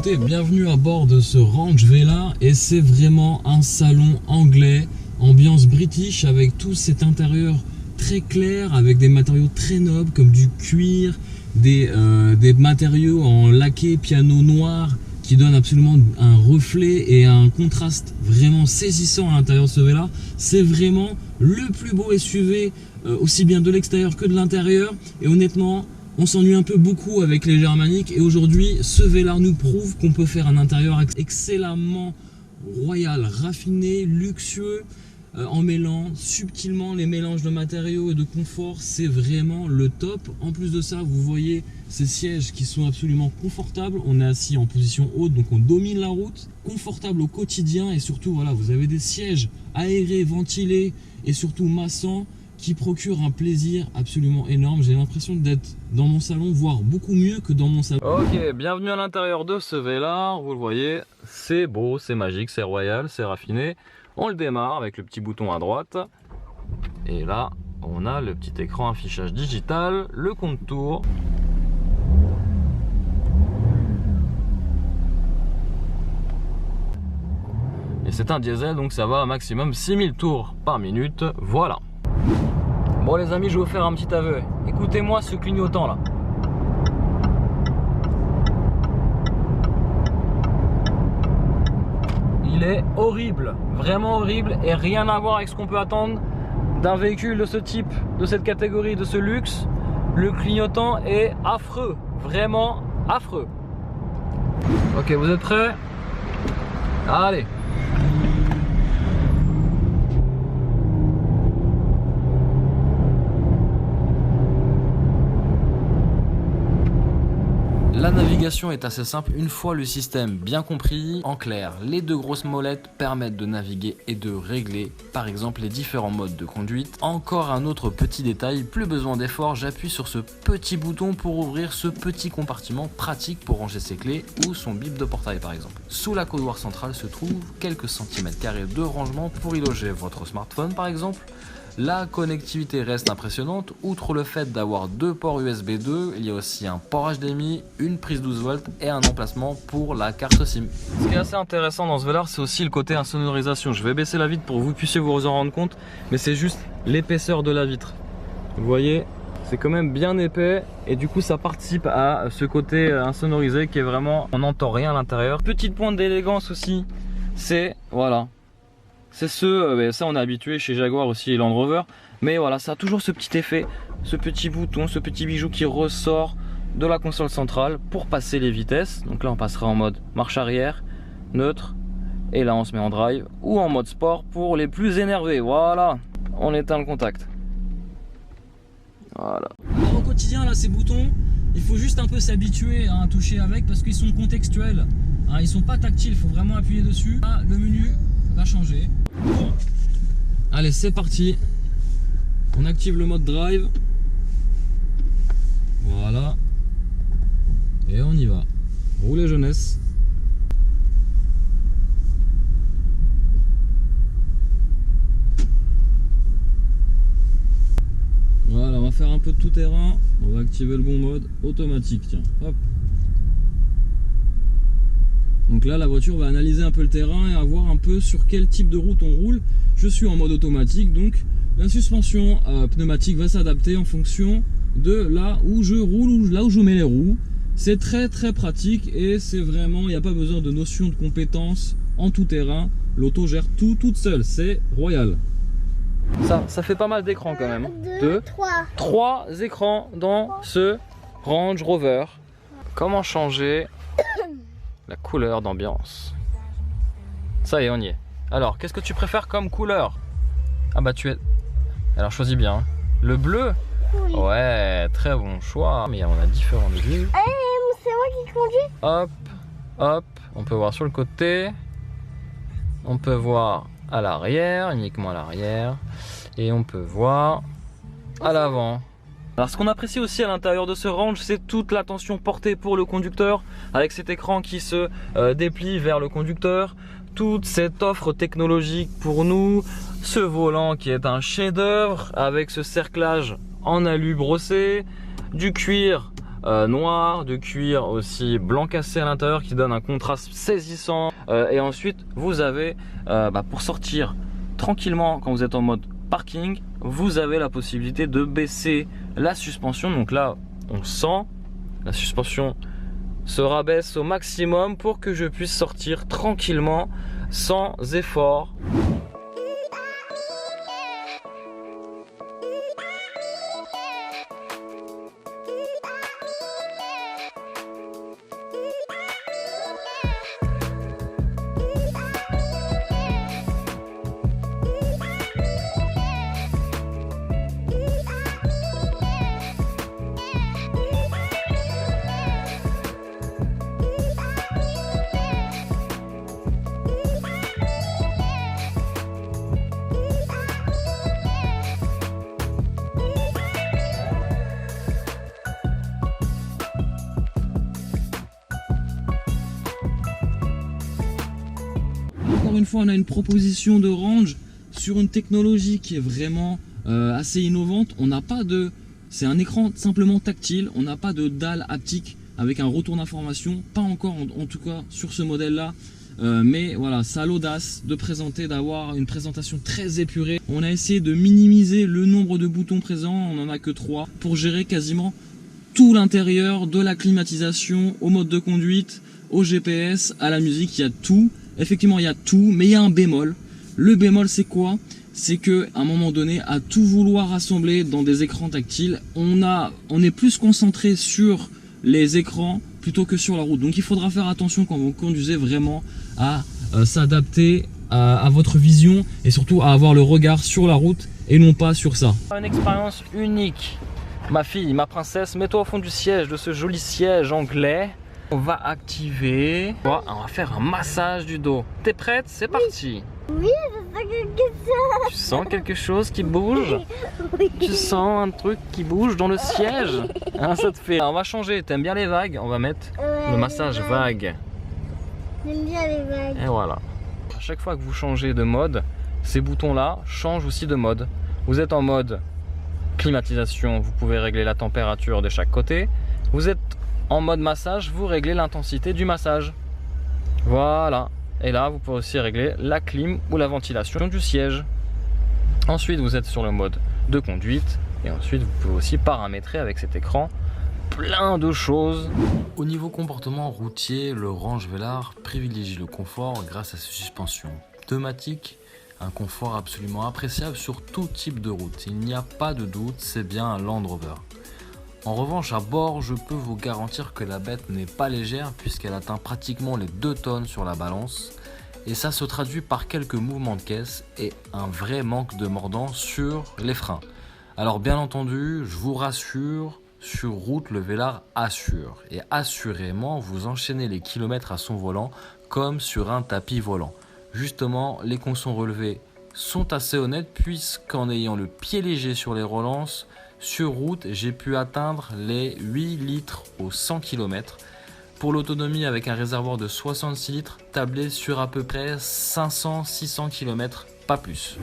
écoutez, bienvenue à bord de ce Range Vela et c'est vraiment un salon anglais, ambiance british avec tout cet intérieur très clair avec des matériaux très nobles comme du cuir, des matériaux en laqué piano noir qui donnent absolument un reflet et un contraste vraiment saisissant à l'intérieur de ce Vela. C'est vraiment le plus beau SUV aussi bien de l'extérieur que de l'intérieur et honnêtement on s'ennuie un peu beaucoup avec les germaniques et aujourd'hui ce Vela nous prouve qu'on peut faire un intérieur excellemment royal, raffiné, luxueux, en mêlant subtilement les mélanges de matériaux et de confort. C'est vraiment le top. En plus de ça, vous voyez ces sièges qui sont absolument confortables. On est assis en position haute, donc on domine la route, confortable au quotidien et surtout voilà, vous avez des sièges aérés, ventilés et surtout massants qui procure un plaisir absolument énorme. J'ai l'impression d'être dans mon salon, voire beaucoup mieux que dans mon salon. Ok, bienvenue à l'intérieur de ce Vela. Vous le voyez, c'est beau, c'est magique, c'est royal, c'est raffiné. On le démarre avec le petit bouton à droite. Et là, on a le petit écran affichage digital, le compte-tours. Et c'est un diesel, donc ça va à maximum 6000 tours par minute. Voilà. Bon les amis, je vais vous faire un petit aveu. Écoutez-moi ce clignotant là. Il est horrible, vraiment horrible et rien à voir avec ce qu'on peut attendre d'un véhicule de ce type, de cette catégorie, de ce luxe. Le clignotant est affreux, vraiment affreux. Ok, vous êtes prêts? Allez. La navigation est assez simple une fois le système bien compris. En clair, les deux grosses molettes permettent de naviguer et de régler par exemple les différents modes de conduite. Encore un autre petit détail, plus besoin d'effort, j'appuie sur ce petit bouton pour ouvrir ce petit compartiment pratique pour ranger ses clés ou son bip de portail par exemple. Sous la coudoir centrale se trouvent quelques centimètres carrés de rangement pour y loger votre smartphone par exemple. La connectivité reste impressionnante, outre le fait d'avoir deux ports USB 2, il y a aussi un port HDMI, une prise 12 volts et un emplacement pour la carte SIM. Ce qui est assez intéressant dans ce Velar, c'est aussi le côté insonorisation. Je vais baisser la vitre pour que vous puissiez vous en rendre compte, mais c'est juste l'épaisseur de la vitre. Vous voyez, c'est quand même bien épais et du coup ça participe à ce côté insonorisé qui est vraiment, on n'entend rien à l'intérieur. Petite pointe d'élégance aussi, c'est voilà. C'est ça on est habitué chez Jaguar aussi et Land Rover. Mais voilà, ça a toujours ce petit effet, ce petit bouton, ce petit bijou qui ressort de la console centrale pour passer les vitesses. Donc là on passera en mode marche arrière, neutre. Et là on se met en drive ou en mode sport pour les plus énervés. Voilà, on éteint le contact. Voilà. Alors, au quotidien là ces boutons, il faut juste un peu s'habituer à toucher avec parce qu'ils sont contextuels. Hein, ils sont pas tactiles, il faut vraiment appuyer dessus. Là, le menu va changer. Bon. Allez, c'est parti. On active le mode drive. Voilà. Et on y va. Rouler jeunesse. Voilà, on va faire un peu de tout terrain. On va activer le bon mode automatique. Tiens, hop. Donc là la voiture va analyser un peu le terrain et voir un peu sur quel type de route on roule. Je suis en mode automatique, donc la suspension pneumatique va s'adapter en fonction de là où je roule, ou là où je mets les roues. C'est très pratique et c'est vraiment, il n'y a pas besoin de notion de compétence en tout terrain. L'auto gère tout toute seule, c'est royal. Ça fait pas mal d'écrans quand même. Trois écrans dans ce Range Rover. Comment changer la couleur d'ambiance? Ça y est, on y est. Alors, qu'est-ce que tu préfères comme couleur? Ah bah tu es... Alors choisis bien. Le bleu? Oui. Ouais, très bon choix. Mais on a différents vues. C'est moi qui conduis. Hop, hop. On peut voir sur le côté. On peut voir à l'arrière, uniquement à l'arrière. Et on peut voir à l'avant. Alors ce qu'on apprécie aussi à l'intérieur de ce Range, c'est toute l'attention portée pour le conducteur, avec cet écran qui se déplie vers le conducteur, toute cette offre technologique pour nous, ce volant qui est un chef-d'œuvre avec ce cerclage en alu brossé, du cuir noir, de cuir aussi blanc cassé à l'intérieur qui donne un contraste saisissant. Et ensuite vous avez pour sortir tranquillement quand vous êtes en mode parking, vous avez la possibilité de baisser la suspension. Donc là on sent la suspension se rabaisse au maximum pour que je puisse sortir tranquillement sans effort. Encore une fois, on a une proposition de range sur une technologie qui est vraiment assez innovante. On n'a pas de... C'est un écran simplement tactile, on n'a pas de dalle haptique avec un retour d'information, pas encore en tout cas sur ce modèle-là. Mais voilà, ça a l'audace de présenter, d'avoir une présentation très épurée. On a essayé de minimiser le nombre de boutons présents, on n'en a que 3, pour gérer quasiment tout l'intérieur, de la climatisation, au mode de conduite, au GPS, à la musique, il y a tout. Effectivement, il y a tout, mais il y a un bémol. Le bémol, c'est quoi? C'est que à un moment donné, à tout vouloir assembler dans des écrans tactiles, on est plus concentré sur les écrans plutôt que sur la route. Donc il faudra faire attention quand vous conduisez vraiment à s'adapter à votre vision et surtout à avoir le regard sur la route et non pas sur ça. Une expérience unique. Ma fille, ma princesse, mets-toi au fond du siège, de ce joli siège anglais. On va activer, on va faire un massage du dos. T'es prête? C'est parti. Oui, je sens quelque chose. Tu sens quelque chose qui bouge? Oui. Tu sens un truc qui bouge dans le siège? Hein, ça te fait. On va changer, t'aimes bien les vagues? On va mettre le massage vague. J'aime bien les vagues. Et voilà. À chaque fois que vous changez de mode, ces boutons-là changent aussi de mode. Vous êtes en mode climatisation, vous pouvez régler la température de chaque côté. Vous êtes en mode massage, vous réglez l'intensité du massage. Voilà. Et là, vous pouvez aussi régler la clim ou la ventilation du siège. Ensuite, vous êtes sur le mode de conduite. Et ensuite, vous pouvez aussi paramétrer avec cet écran plein de choses. Au niveau comportement routier, le Range Velar privilégie le confort grâce à ses suspensions pneumatiques. Un confort absolument appréciable sur tout type de route. Il n'y a pas de doute, c'est bien un Land Rover. En revanche, à bord, je peux vous garantir que la bête n'est pas légère puisqu'elle atteint pratiquement les 2 tonnes sur la balance. Et ça se traduit par quelques mouvements de caisse et un vrai manque de mordant sur les freins. Alors bien entendu, je vous rassure, sur route, le Velar assure. Et assurément, vous enchaînez les kilomètres à son volant comme sur un tapis volant. Justement, les consos relevés sont assez honnêtes puisqu'en ayant le pied léger sur les relances, sur route, j'ai pu atteindre les 8 litres au 100 km. Pour l'autonomie avec un réservoir de 66 litres, tablé sur à peu près 500-600 km, pas plus.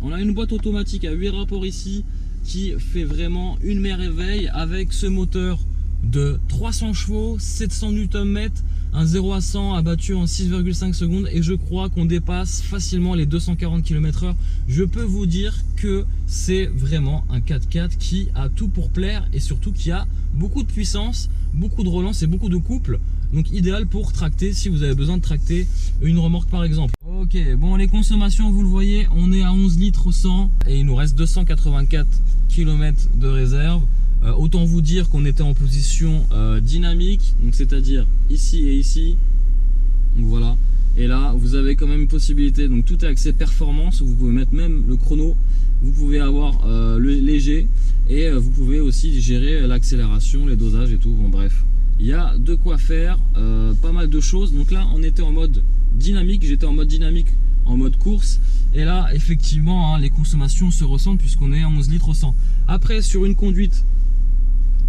On a une boîte automatique à 8 rapports ici qui fait vraiment une merveille avec ce moteur de 300 chevaux, 700 Nm, un 0 à 100 abattu en 6,5 secondes et je crois qu'on dépasse facilement les 240 km/h. Je peux vous dire que c'est vraiment un 4x4 qui a tout pour plaire et surtout qui a beaucoup de puissance, beaucoup de relance et beaucoup de couple. Donc idéal pour tracter si vous avez besoin de tracter une remorque par exemple. Ok, bon les consommations vous le voyez, on est à 11 litres au 100 et il nous reste 284 km de réserve. Autant vous dire qu'on était en position dynamique, donc c'est-à-dire ici et ici. Donc voilà. Et là, vous avez quand même une possibilité. Donc tout est axé performance. Vous pouvez mettre même le chrono. Vous pouvez avoir le léger et vous pouvez aussi gérer l'accélération, les dosages et tout. Bon bref, il y a de quoi faire. Pas mal de choses. Donc là, on était en mode dynamique. J'étais en mode dynamique, en mode course. Et là, effectivement, hein, les consommations se ressentent puisqu'on est à 11 litres au 100. Après, sur une conduite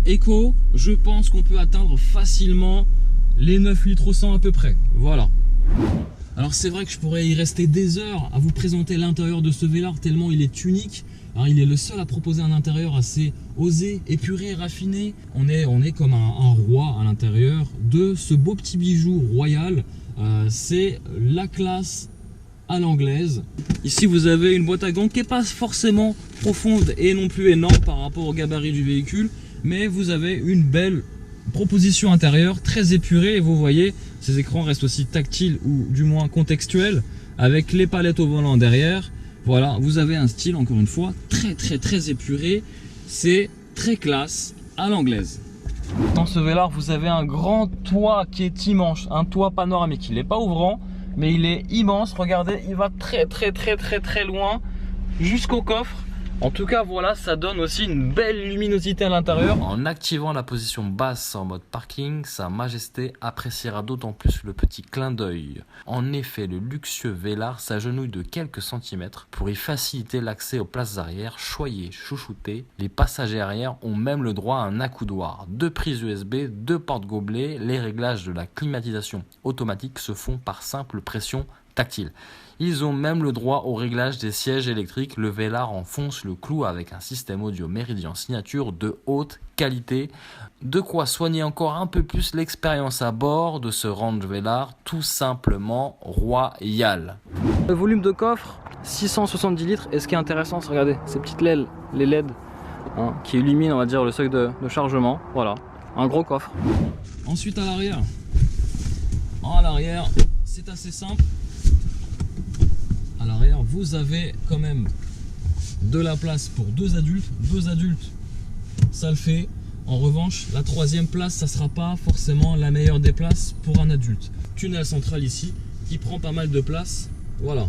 éco, je pense qu'on peut atteindre facilement les 9 litres au 100 à peu près. Voilà. Alors c'est vrai que je pourrais y rester des heures à vous présenter l'intérieur de ce Velar tellement il est unique. Alors, il est le seul à proposer un intérieur assez osé, épuré et raffiné. On est comme un roi à l'intérieur de ce beau petit bijou royal. C'est la classe à l'anglaise. Ici vous avez une boîte à gants qui n'est pas forcément profonde et non plus énorme par rapport au gabarit du véhicule, mais vous avez une belle proposition intérieure très épurée et vous voyez ces écrans restent aussi tactiles ou du moins contextuels avec les palettes au volant derrière. Voilà, vous avez un style encore une fois très épuré, c'est très classe à l'anglaise. Dans ce Velar vous avez un grand toit qui est immense, un toit panoramique, il n'est pas ouvrant mais il est immense, regardez, il va très loin jusqu'au coffre. En tout cas voilà, ça donne aussi une belle luminosité à l'intérieur. En activant la position basse en mode parking, sa majesté appréciera d'autant plus le petit clin d'œil. En effet, le luxueux Velar s'agenouille de quelques centimètres pour y faciliter l'accès aux places arrière, choyées, chouchoutées. Les passagers arrière ont même le droit à un accoudoir, 2 prises USB, 2 porte-gobelets. Les réglages de la climatisation automatique se font par simple pression tactile. Ils ont même le droit au réglage des sièges électriques. Le Velar enfonce le clou avec un système audio Meridian signature de haute qualité. De quoi soigner encore un peu plus l'expérience à bord de ce Range Velar, tout simplement royal. Le volume de coffre, 670 litres. Et ce qui est intéressant, c'est regarder ces petites LED, les LED qui illuminent, on va dire, le seuil de chargement. Voilà, un gros coffre. Ensuite à l'arrière. À l'arrière, c'est assez simple. À l'arrière, vous avez quand même de la place pour 2 adultes. 2 adultes, ça le fait. En revanche, la 3e place, ça sera pas forcément la meilleure des places pour un adulte. Tunnel central ici, qui prend pas mal de place. Voilà.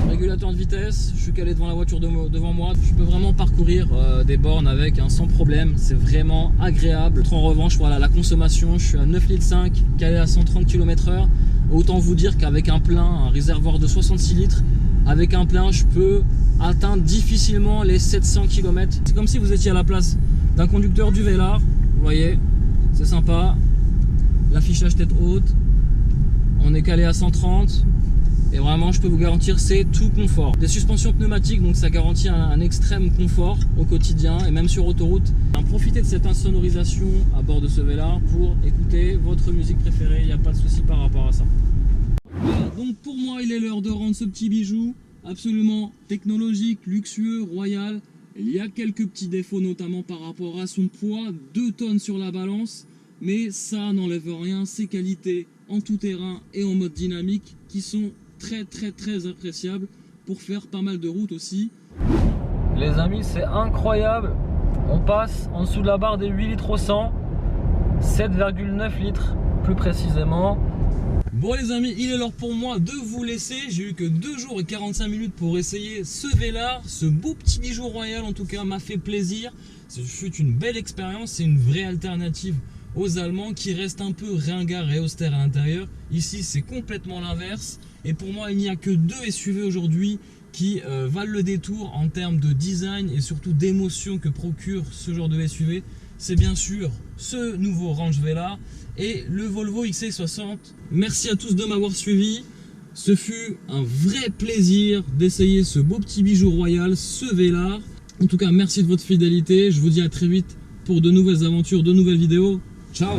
Régulateur de vitesse, je suis calé devant la voiture devant moi. Je peux vraiment parcourir des bornes avec sans problème. C'est vraiment agréable. En revanche, voilà, la consommation, je suis à 9,5 litres, calé à 130 km/h. Autant vous dire qu'avec un plein, un réservoir de 66 litres, avec un plein, je peux atteindre difficilement les 700 km. C'est comme si vous étiez à la place d'un conducteur du Velar. Vous voyez, c'est sympa. L'affichage tête haute. On est calé à 130. Et vraiment, je peux vous garantir, c'est tout confort. Des suspensions pneumatiques, donc ça garantit un extrême confort au quotidien et même sur autoroute. Profitez de cette insonorisation à bord de ce Velar pour écouter votre musique préférée. Il n'y a pas de souci par rapport à ça. Voilà, donc pour moi, il est l'heure de rendre ce petit bijou absolument technologique, luxueux, royal. Il y a quelques petits défauts, notamment par rapport à son poids, 2 tonnes sur la balance. Mais ça n'enlève rien, ses qualités en tout terrain et en mode dynamique qui sont très appréciable pour faire pas mal de routes aussi. Les amis, c'est incroyable, on passe en dessous de la barre des 8 litres au 100, 7,9 litres plus précisément. Bon les amis, il est l'heure pour moi de vous laisser. J'ai eu que 2 jours et 45 minutes pour essayer ce Velar, ce beau petit bijou royal. En tout cas, m'a fait plaisir. Ce fut une belle expérience, c'est une vraie alternative aux Allemands qui restent un peu ringards et austères à l'intérieur. Ici, c'est complètement l'inverse. Et pour moi, il n'y a que 2 SUV aujourd'hui qui valent le détour en termes de design et surtout d'émotion que procure ce genre de SUV. C'est bien sûr ce nouveau Range Velar et le Volvo XC60. Merci à tous de m'avoir suivi. Ce fut un vrai plaisir d'essayer ce beau petit bijou royal, ce Velar. En tout cas, merci de votre fidélité. Je vous dis à très vite pour de nouvelles aventures, de nouvelles vidéos. Ciao!